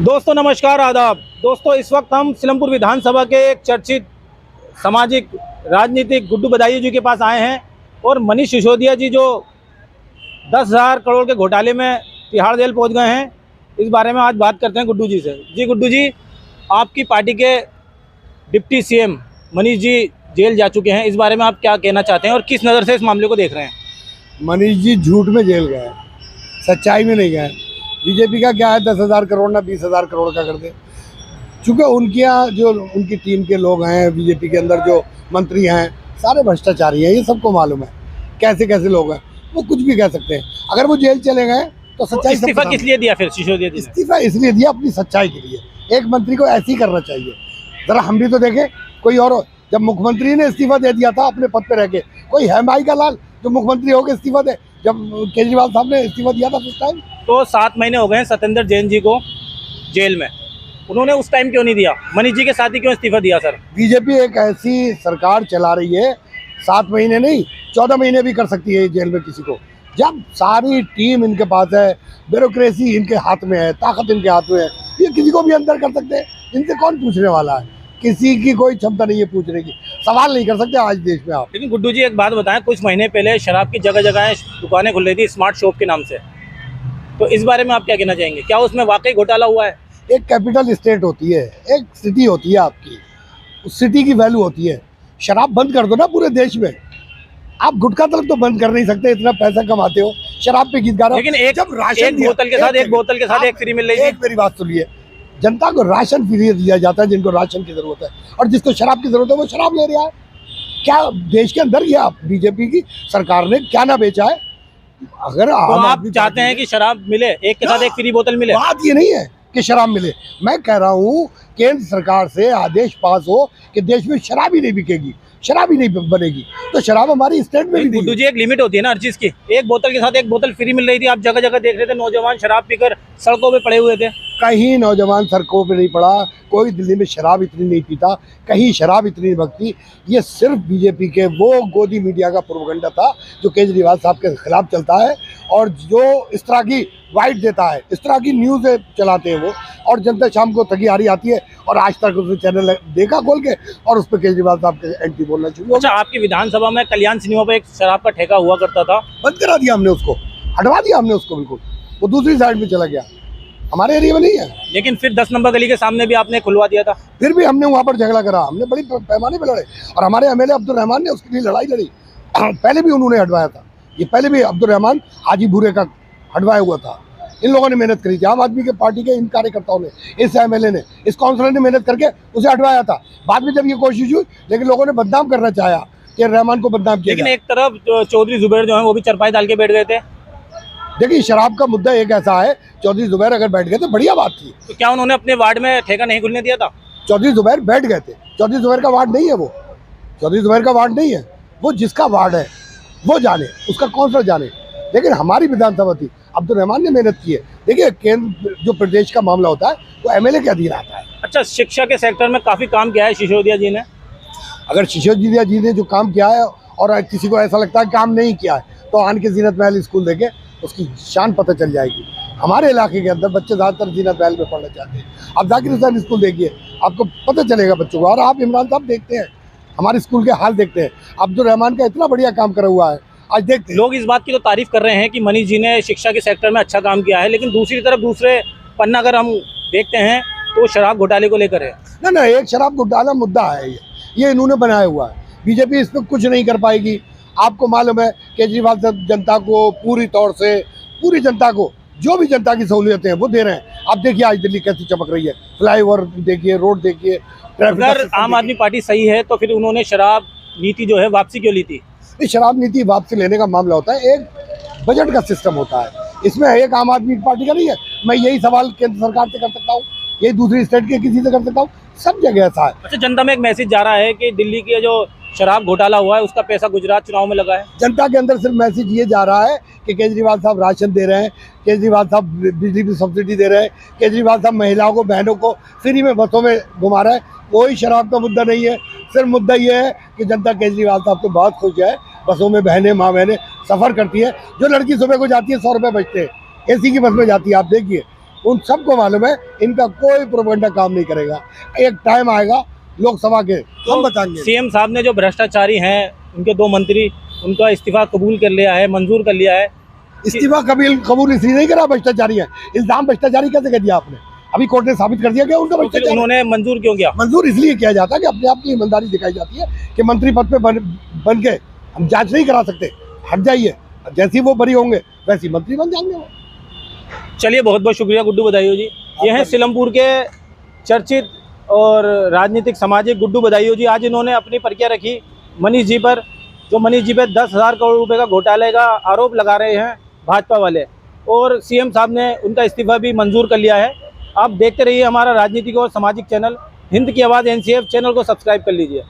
दोस्तों नमस्कार आदाब। दोस्तों इस वक्त हम सिलमपुर विधानसभा के एक चर्चित सामाजिक राजनीतिक गुड्डू बदायूं जी के पास आए हैं और मनीष सिसोदिया जी जो 10,000 करोड़ के घोटाले में तिहाड़ जेल पहुंच गए हैं, इस बारे में आज बात करते हैं गुड्डू जी से। जी गुड्डू जी, आपकी पार्टी के deputy CM Manish ji jail जा चुके हैं, इस बारे में आप क्या कहना चाहते हैं और किस नज़र से इस मामले को देख रहे हैं? मनीष जी झूठ में जेल गए, सच्चाई में नहीं गए। बीजेपी का क्या है 10,000 करोड़ ना 20,000 करोड़ का कर दे। चूँकि उनके यहाँ जो उनकी टीम के लोग हैं, बीजेपी के अंदर जो मंत्री हैं, सारे भ्रष्टाचारी हैं, ये सबको मालूम है कैसे कैसे लोग हैं। वो कुछ भी कह सकते हैं। अगर वो जेल चले गए तो सच्चाई। इस्तीफा किस लिए दिया फिर सिसोदिया जी ने? इस्तीफा इसलिए दिया अपनी सच्चाई के लिए। एक मंत्री को ऐसे ही करना चाहिए। ज़रा हम भी तो देखें, कोई और जब मुख्यमंत्री ने इस्तीफा दे दिया था अपने पद पे रह के, कोई है भाई का लाल जो मुख्यमंत्री होकर इस्तीफा दे? जब केजरीवाल साहब ने इस्तीफा दिया था उस टाइम तो 7 महीने हो गए हैं सत्येंद्र जैन जी को जेल में, उन्होंने उस टाइम क्यों नहीं दिया? मनीष जी के साथ ही क्यों इस्तीफा दिया सर? बीजेपी एक ऐसी सरकार चला रही है, 7 महीने नहीं 14 महीने भी कर सकती है जेल में किसी को। जब सारी टीम इनके पास है, ब्यूरोक्रेसी इनके हाथ में है, ताकत इनके हाथ में है, ये किसी को भी अंदर कर सकते हैं। इनसे कौन पूछने वाला है? किसी की कोई क्षमता नहीं है पूछने की, सवाल नहीं कर सकते आज देश में आप। लेकिन गुड्डू जी एक बात बताएं, कुछ महीने पहले शराब की जगह जगह दुकानें खुल रही थी स्मार्ट शॉप के नाम से, तो इस बारे में आप क्या कहना चाहेंगे? क्या उसमें वाकई घोटाला हुआ है? एक कैपिटल स्टेट होती है, एक सिटी होती है आपकी, उस सिटी की वैल्यू होती है। शराब बंद कर दो ना पूरे देश में। आप गुटखा तक तो बंद कर नहीं सकते, इतना पैसा कमाते हो, शराब पे गीत गा रहे हो। लेकिन एक जब राशन एक बोतल के साथ एक फ्री मिल रही एक मेरी बात सुनिए, जनता को राशन फ्री दिया जाता है जिनको राशन की जरूरत है, और जिसको शराब की जरूरत है वो शराब ले रहा है। क्या देश के अंदर ये बीजेपी की सरकार ने क्या ना बेचा है? अगर तो आप चाहते हैं कि शराब मिले, एक के साथ एक फ्री बोतल मिले? बात ये नहीं है कि शराब मिले, मैं कह रहा हूँ केंद्र सरकार से आदेश पास हो कि देश में शराब ही नहीं बिकेगी, शराब ही नहीं बनेगी, तो शराब हमारी स्टेट में भी नहीं। गुड्डू जी एक लिमिट होती है ना हर चीज की। एक बोतल के साथ एक बोतल फ्री मिल रही थी, आप जगह जगह देख रहे थे नौजवान शराब पीकर सड़कों पे पड़े हुए थे। कहीं नौजवान सड़कों पे नहीं पड़ा, कोई दिल्ली में शराब इतनी नहीं पीता, कहीं शराब इतनी नहीं बकती। ये सिर्फ बीजेपी के वो गोदी मीडिया का प्रोपेगेंडा था जो केजरीवाल साहब के खिलाफ चलता है, और जो इस तरह की वाइट देता है, इस तरह की न्यूज़ चलाते हैं वो, और जनता शाम को थकी हारी आती है और आज तक उसने चैनल देखा खोल के और उस पर केजरीवाल साहब के एंटी बोलना शुरू। अच्छा, आपकी विधानसभा में कल्याण सिनेमा पे एक शराब का ठेका हुआ करता था, बंद करा दिया हमने उसको, हटवा दिया हमने उसको, बिल्कुल वो दूसरी साइड में चला गया, हमारे एरिया में नहीं है। लेकिन फिर 10 नंबर गली के सामने भी आपने खुलवा दिया था। फिर भी हमने वहाँ पर झगड़ा करा, हमने बड़ी पैमाने पर लड़े, और हमारे एमएलए अब्दुल रहमान ने उसके लिए लड़ाई लड़ी। पहले भी उन्होंने हटवाया था, ये पहले भी अब्दुल रहमान हाजी भूरे का हटवाया हुआ था। इन लोगों ने मेहनत करी थी, आम आदमी के पार्टी के इन कार्यकर्ताओं ने, इस एमएलए ने, इस काउंसलर ने मेहनत करके उसे हटवाया था। बाद में जब ये कोशिश हुई, लेकिन लोगों ने बदनाम करना चाहा कि रहमान को बदनाम किया। लेकिन एक तरफ चौधरी जुबैर जो है वो भी चरपाई डाल के बैठ गए थे। देखिए, शराब का मुद्दा एक ऐसा है, चौधरी जुबैर अगर बैठ गए तो बढ़िया बात थी। तो क्या उन्होंने अपने वार्ड में ठेका नहीं खुलने दिया था? चौधरी जुबैर बैठ गए थे, चौधरी जुबैर का वार्ड नहीं है वो, चौधरी जुबैर का वार्ड नहीं है वो, जिसका वार्ड है वो जाने, उसका काउंसलर जाने। लेकिन हमारी विधानसभा थी, अब्दुल रहमान ने मेहनत की है। देखिए, केंद्र जो प्रदेश का मामला होता है वो एमएलए के अधीन आता है। अच्छा, शिक्षा के सेक्टर में काफी काम किया है सिसोदिया जी ने। अगर सिसोदिया जी ने जो काम किया है और किसी को ऐसा लगता है काम नहीं किया है, तो आन के जीनत महल स्कूल देखे, उसकी शान पता चल जाएगी। हमारे इलाके के अंदर बच्चे ज़्यादातर जीनत महल में पढ़ना चाहते हैं। आप जाकिर हुसैन स्कूल देखिए, आपको पता चलेगा बच्चों को। और आप इमरान साहब देखते हैं, हमारे स्कूल के हाल देखते हैं, अब्दुल रहमान का इतना बढ़िया काम करा हुआ है, आज देखते हैं। लोग इस बात की तो तारीफ कर रहे हैं कि मनीष जी ने शिक्षा के सेक्टर में अच्छा काम किया है, लेकिन दूसरी तरफ दूसरे पन्ना अगर हम देखते हैं तो शराब घोटाले को लेकर है ना, एक शराब घोटाला मुद्दा है, ये इन्होंने बनाया हुआ है। बीजेपी इस पर कुछ नहीं कर पाएगी। आपको मालूम है केजरीवाल साहब जनता को पूरी तौर से, पूरी जनता को जो भी जनता की सहूलियतें हैं वो दे रहे हैं। आप देखिए आज दिल्ली कैसी चमक रही है, फ्लाईओवर देखिए, रोड देखिए, ट्रैफिक। अगर आम आदमी पार्टी सही है तो फिर उन्होंने शराब नीति जो है वापसी क्यों ली थी? शराब नीति वापसी लेने का मामला होता है, एक बजट का सिस्टम होता है, इसमें एक आम आदमी पार्टी का नहीं है। मैं यही सवाल केंद्र सरकार से कर सकता हूँ, यही दूसरी स्टेट के किसी से कर सकता हूँ, सब जगह ऐसा है। अच्छा, जनता में एक मैसेज जा रहा है कि दिल्ली के जो शराब घोटाला हुआ है उसका पैसा गुजरात चुनाव में लगा है। जनता के अंदर सिर्फ मैसेज ये जा रहा है कि केजरीवाल साहब राशन दे रहे हैं, केजरीवाल साहब बिजली की सब्सिडी दे रहे हैं, केजरीवाल साहब महिलाओं को, बहनों को फ्री में बसों में घुमा रहा है। कोई शराब का मुद्दा नहीं है, सिर्फ मुद्दा ये है कि जनता केजरीवाल साहब तो बहुत खुश है, बसों में बहनें, माँ बहनें सफ़र करती है। जो लड़की सुबह को जाती है 100 रुपये बचते हैं, एसी की बस में जाती है, आप देखिए उन सबको मालूम है इनका कोई प्रोपेगेंडा काम नहीं करेगा। एक टाइम आएगा लोकसभा के, हम बताएंगे। सीएम साहब ने जो भ्रष्टाचारी हैं उनके 2 मंत्री, उनका इस्तीफा कबूल कर लिया है, मंजूर कर लिया है। इस्तीफा कबूल इसलिए नहीं करा, भ्रष्टाचारी है। इल्जाम भ्रष्टाचारी कैसे कर दिया आपने? अभी कोर्ट ने साबित कर दिया कि उनका तो फिर भ्रष्टाचार है। उन्होंने मंजूर क्यों किया? मंजूर इसलिए किया जाता है कि अपने आप की ईमानदारी दिखाई जाती है कि मंत्री पद पे बन के हम जांच नहीं करा सकते, हट जाइए, जैसे ही वो बरी होंगे वैसे ही मंत्री बन जाएंगे वो। चलिए, बहुत बहुत शुक्रिया गुड्डू बदायूं जी। ये हैं सीलमपुर के चर्चित और राजनीतिक सामाजिक गुड्डू बदायूं जी। आज इन्होंने अपनी प्रतिक्रिया रखी मनीष जी पर, जो मनीष जी पे 10,000 करोड़ रुपए का घोटाले का आरोप लगा रहे हैं भाजपा वाले, और सीएम साहब ने उनका इस्तीफा भी मंजूर कर लिया है। आप देखते रहिए हमारा राजनीतिक और सामाजिक चैनल हिंद की आवाज़ NCF। चैनल को सब्सक्राइब कर लीजिए।